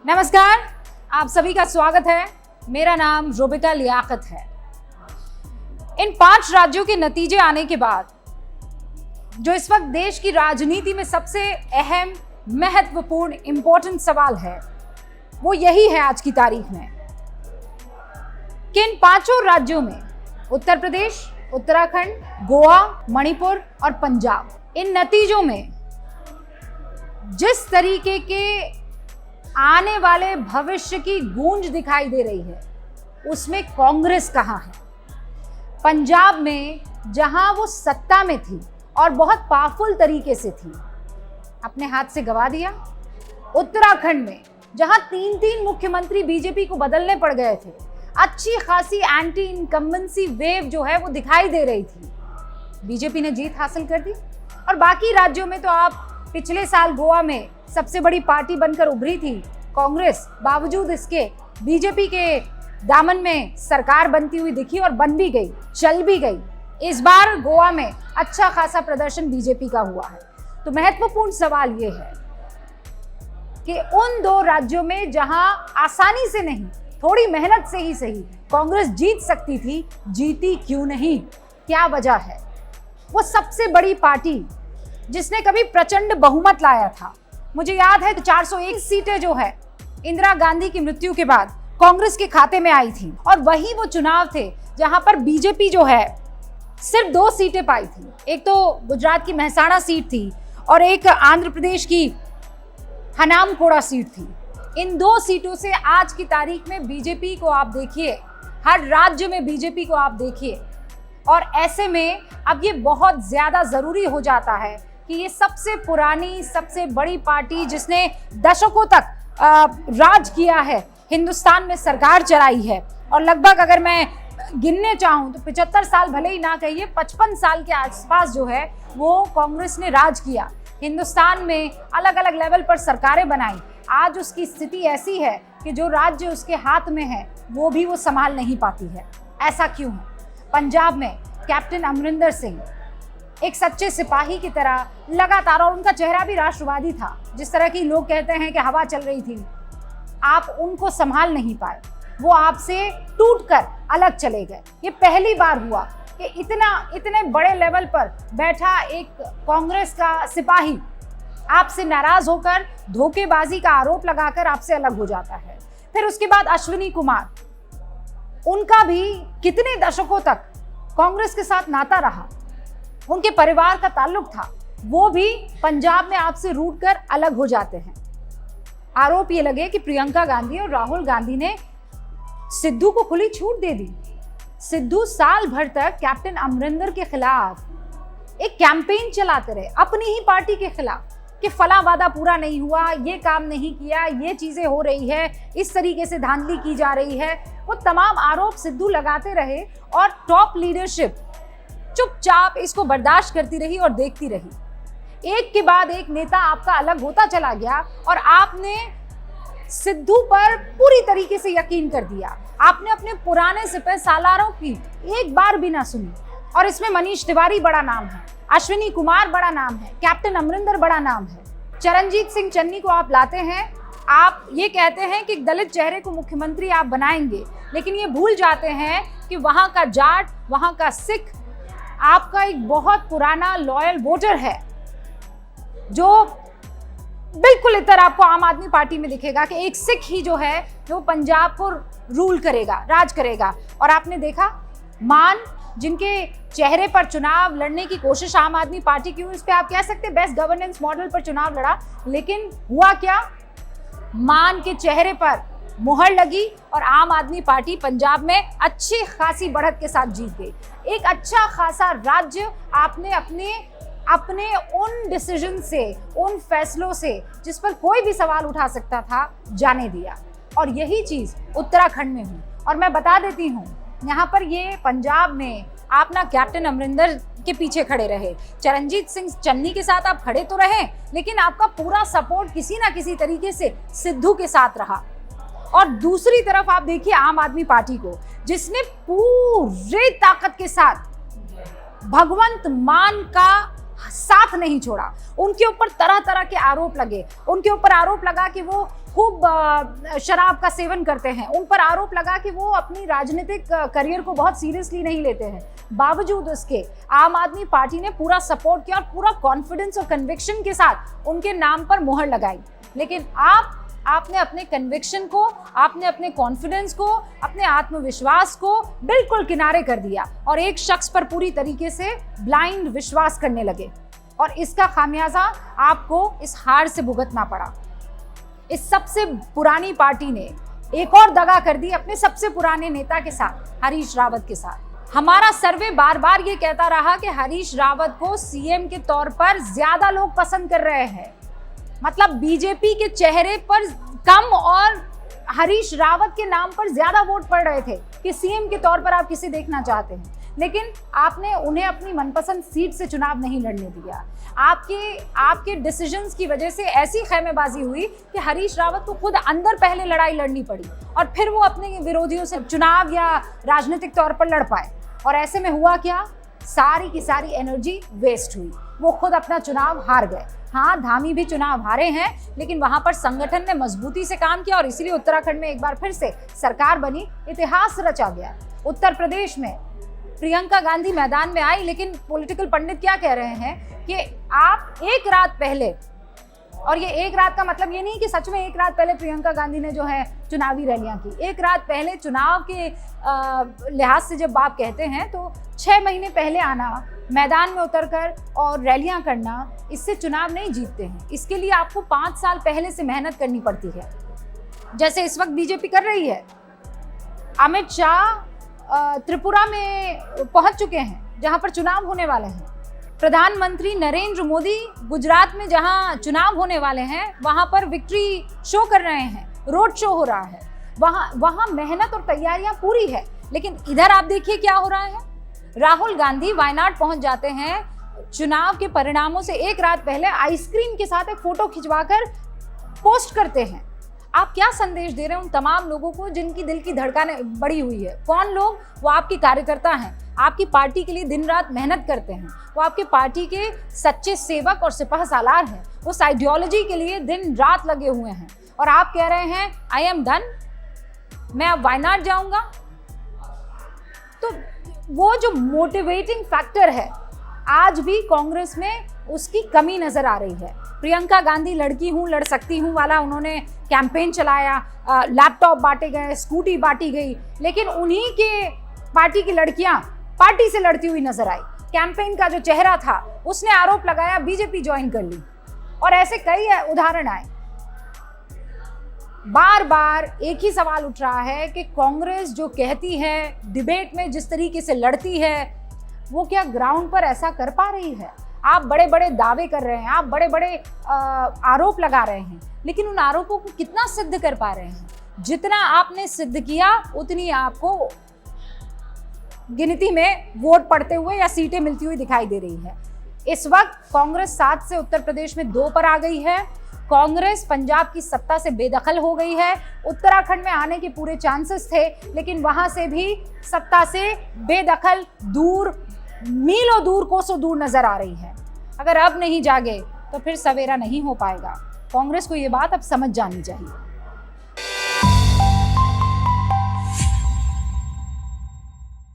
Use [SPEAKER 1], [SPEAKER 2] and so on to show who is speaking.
[SPEAKER 1] नमस्कार, आप सभी का स्वागत है। मेरा नाम रुबिका लियाकत है। इन 5 राज्यों के नतीजे आने के बाद जो इस वक्त देश की राजनीति में सबसे अहम, महत्वपूर्ण, इंपॉर्टेंट सवाल है, वो यही है आज की तारीख में कि इन 5 राज्यों में उत्तर प्रदेश, उत्तराखंड, गोवा, मणिपुर और पंजाब, इन नतीजों में जिस तरीके के आने वाले भविष्य की गूंज दिखाई दे रही है, उसमें कांग्रेस कहाँ है। पंजाब में जहां वो सत्ता में थी और बहुत पावरफुल तरीके से थी, अपने हाथ से गवा दिया। उत्तराखंड में जहां 3 मुख्यमंत्री बीजेपी को बदलने पड़ गए थे, अच्छी खासी एंटी इनकम्बेंसी वेव जो है वो दिखाई दे रही थी, बीजेपी ने जीत हासिल कर दी। और बाकी राज्यों में तो आप पिछले साल गोवा में सबसे बड़ी पार्टी बनकर उभरी थी कांग्रेस, बावजूद इसके बीजेपी के दामन में सरकार बनती हुई दिखी और बन भी गई, चल भी गई। इस बार गोवा में अच्छा खासा प्रदर्शन बीजेपी का हुआ है। तो महत्वपूर्ण सवाल ये है कि उन 2 राज्यों में जहां आसानी से नहीं, थोड़ी मेहनत से ही सही कांग्रेस जीत सकती थी, जीती क्यों नहीं? क्या वजह है? वो सबसे बड़ी पार्टी जिसने कभी प्रचंड बहुमत लाया था, मुझे याद है 401 सीटें जो है इंदिरा गांधी की मृत्यु के बाद कांग्रेस के खाते में आई थी, और वही वो चुनाव थे जहां पर बीजेपी जो है सिर्फ 2 सीटें पाई थी। एक तो गुजरात की मेहसाणा सीट थी और एक आंध्र प्रदेश की हनामकोड़ा सीट थी। इन 2 सीटों से आज की तारीख में बीजेपी को आप देखिए, हर राज्य में बीजेपी को आप देखिए। और ऐसे में अब ये बहुत ज्यादा जरूरी हो जाता है कि ये सबसे पुरानी, सबसे बड़ी पार्टी जिसने दशकों तक राज किया है, हिंदुस्तान में सरकार चलाई है, और लगभग अगर मैं गिनने चाहूँ तो 75 साल भले ही ना कहिए, 55 साल के आसपास जो है वो कांग्रेस ने राज किया। हिंदुस्तान में अलग अलग लेवल पर सरकारें बनाई। आज उसकी स्थिति ऐसी है कि जो राज्य उसके हाथ में है वो भी वो संभाल नहीं पाती है। ऐसा क्यों है? पंजाब में कैप्टन अमरिंदर सिंह एक सच्चे सिपाही की तरह लगातार, और उनका चेहरा भी राष्ट्रवादी था, जिस तरह की लोग कहते हैं कि हवा चल रही थी, आप उनको संभाल नहीं पाए, वो आपसे टूटकर अलग चले गए। ये पहली बार हुआ कि इतने बड़े लेवल पर बैठा एक कांग्रेस का सिपाही आपसे नाराज होकर धोखेबाजी का आरोप लगाकर आपसे अलग हो जाता है। फिर उसके बाद अश्विनी कुमार, उनका भी कितने दशकों तक कांग्रेस के साथ नाता रहा, उनके परिवार का ताल्लुक था, वो भी पंजाब में आपसे रूठ कर अलग हो जाते हैं। आरोप ये लगे कि प्रियंका गांधी और राहुल गांधी ने सिद्धू को खुली छूट दे दी। सिद्धू साल भर तक कैप्टन अमरिंदर के खिलाफ एक कैंपेन चलाते रहे, अपनी ही पार्टी के खिलाफ, कि फला वादा पूरा नहीं हुआ, ये काम नहीं किया, ये चीजें हो रही है, इस तरीके से धांधली की जा रही है। वो तमाम आरोप सिद्धू लगाते रहे और टॉप लीडरशिप चुपचाप इसको बर्दाश्त करती रही और देखती रही। एक के बाद एक नेता आपका अलग होता चला गया और आपने सिद्धू पर पूरी तरीके से यकीन कर दिया। आपने अपने पुराने सिपह सालारों की एक बार भी ना सुनी। और इसमें मनीष तिवारी बड़ा नाम है, अश्विनी कुमार बड़ा नाम है, कैप्टन अमरिंदर बड़ा नाम है, चरणजीत सिंह चन्नी को आप लाते हैं, आप ये कहते हैं कि दलित चेहरे को मुख्यमंत्री आप बनाएंगे, लेकिन ये भूल जाते हैं कि वहां का जाट, वहां का सिख आपका एक बहुत पुराना लॉयल वोटर है, जो बिल्कुल इतर आपको आम आदमी पार्टी में दिखेगा कि एक सिख ही जो है वो पंजाब को रूल करेगा, राज करेगा। और आपने देखा, मान जिनके चेहरे पर चुनाव लड़ने की कोशिश आम आदमी पार्टी की हुई, इस पे आप कह सकते हैं बेस्ट गवर्नेंस मॉडल पर चुनाव लड़ा, लेकिन हुआ क्या? मान के चेहरे पर मुहर लगी और आम आदमी पार्टी पंजाब में अच्छी खासी बढ़त के साथ जीत गई। एक अच्छा खासा राज्य आपने अपने उन डिसीजन से, उन फैसलों से जिस पर कोई भी सवाल उठा सकता था, जाने दिया। और यही चीज उत्तराखंड में हुई। और मैं बता देती हूँ, यहाँ पर ये पंजाब में आप ना कैप्टन अमरिंदर के पीछे खड़े रहे, चरणजीत सिंह चन्नी के साथ आप खड़े तो रहे, लेकिन आपका पूरा सपोर्ट किसी ना किसी तरीके से सिद्धू के साथ रहा। और दूसरी तरफ आप देखिए आम आदमी पार्टी को, जिसने पूरे ताकत के साथ भगवंत मान का साथ नहीं छोड़ा। उनके ऊपर तरह तरह के आरोप लगे, उनके ऊपर आरोप लगा कि वो खूब शराब का सेवन करते हैं, उन पर आरोप लगा कि वो अपनी राजनीतिक करियर को बहुत सीरियसली नहीं लेते हैं। बावजूद उसके आम आदमी पार्टी ने पूरा सपोर्ट किया और पूरा कॉन्फिडेंस और कन्विक्शन के साथ उनके नाम पर मुहर लगाई। लेकिन आपने अपने कन्विक्शन को, आपने अपने कॉन्फिडेंस को, अपने आत्मविश्वास को बिल्कुल किनारे कर दिया और एक शख्स पर पूरी तरीके से ब्लाइंड विश्वास करने लगे और इसका खामियाजा आपको इस हार से भुगतना पड़ा। इस सबसे पुरानी पार्टी ने एक और दगा कर दी अपने सबसे पुराने नेता के साथ, हरीश रावत के साथ। हमारा सर्वे बार बार ये कहता रहा कि हरीश रावत को सीएम के तौर पर ज्यादा लोग पसंद कर रहे हैं, मतलब बीजेपी के चेहरे पर कम और हरीश रावत के नाम पर ज्यादा वोट पड़ रहे थे कि सीएम के तौर पर आप किसे देखना चाहते हैं। लेकिन आपने उन्हें अपनी मनपसंद सीट से चुनाव नहीं लड़ने दिया। आपके डिसीजंस की वजह से ऐसी खैमेबाजी हुई कि हरीश रावत को खुद अंदर पहले लड़ाई लड़नी पड़ी और फिर वो अपने विरोधियों से चुनाव या राजनीतिक तौर पर लड़ पाए। और ऐसे में हुआ क्या, सारी की सारी एनर्जी वेस्ट हुई, वो खुद अपना चुनाव हार गए। हाँ, धामी भी चुनाव हारे हैं, लेकिन वहां पर संगठन ने मजबूती से काम किया और इसीलिए उत्तराखंड में एक बार फिर से सरकार बनी, इतिहास रचा गया। उत्तर प्रदेश में प्रियंका गांधी मैदान में आई, लेकिन पॉलिटिकल पंडित क्या कह रहे हैं कि आप एक रात पहले, और ये एक रात का मतलब ये नहीं कि सच में एक रात पहले प्रियंका गांधी ने जो है चुनावी रैलियां की। एक रात पहले चुनाव के लिहाज से जब आप कहते हैं तो 6 महीने पहले आना, मैदान में उतरकर और रैलियां करना, इससे चुनाव नहीं जीतते हैं। इसके लिए आपको 5 साल पहले से मेहनत करनी पड़ती है, जैसे इस वक्त बीजेपी कर रही है। अमित शाह त्रिपुरा में पहुंच चुके हैं जहां पर चुनाव होने वाले हैं। प्रधानमंत्री नरेंद्र मोदी गुजरात में जहां चुनाव होने वाले हैं वहां पर विक्ट्री शो कर रहे हैं, रोड शो हो रहा है। वहां मेहनत और तैयारियां पूरी है। लेकिन इधर आप देखिए क्या हो रहा है। राहुल गांधी वायनाड पहुंच जाते हैं, चुनाव के परिणामों से एक रात पहले आइसक्रीम के साथ एक फोटो खिंचवाकर पोस्ट करते हैं। आप क्या संदेश दे रहे हैं उन तमाम लोगों को जिनकी दिल की धड़कनें बढ़ी हुई है? कौन लोग? वो आपके कार्यकर्ता हैं, आपकी पार्टी के लिए दिन रात मेहनत करते हैं, वो आपके पार्टी के सच्चे सेवक और सिपह सालार हैं, उस आइडियोलॉजी के लिए दिन रात लगे हुए हैं। और आप कह रहे हैं आई एम डन, मैं अब वायनाड जाऊंगा। तो वो जो मोटिवेटिंग फैक्टर है आज भी कांग्रेस में उसकी कमी नजर आ रही है। प्रियंका गांधी लड़की हूं, लड़ सकती हूं वाला उन्होंने कैंपेन चलाया, लैपटॉप बांटे गए, स्कूटी बांटी गई, लेकिन उन्हीं के पार्टी की लड़कियां पार्टी से लड़ती हुई नजर आई। कैंपेन का जो चेहरा था उसने आरोप लगाया बीजेपी ज्वाइन कर ली, और ऐसे कई उदाहरण आए। बार बार एक ही सवाल उठ रहा है कि कांग्रेस जो कहती है, डिबेट में जिस तरीके से लड़ती है, वो क्या ग्राउंड पर ऐसा कर पा रही है? आप बड़े बड़े दावे कर रहे हैं, आप बड़े बड़े आरोप लगा रहे हैं, लेकिन उन आरोपों को कितना सिद्ध कर पा रहे हैं? जितना आपने सिद्ध किया उतनी आपको गिनती में वोट पड़ते हुए या सीटें मिलती हुई दिखाई दे रही है। इस वक्त कांग्रेस 7 से उत्तर प्रदेश में 2 पर आ गई है। कांग्रेस पंजाब की सत्ता से बेदखल हो गई है। उत्तराखंड में आने के पूरे चांसेस थे, लेकिन वहां से भी सत्ता से बेदखल, दूर, मीलों दूर, कोसों दूर नजर आ रही है। अगर अब नहीं जागे तो फिर सवेरा नहीं हो पाएगा। कांग्रेस को ये बात अब समझ जानी चाहिए।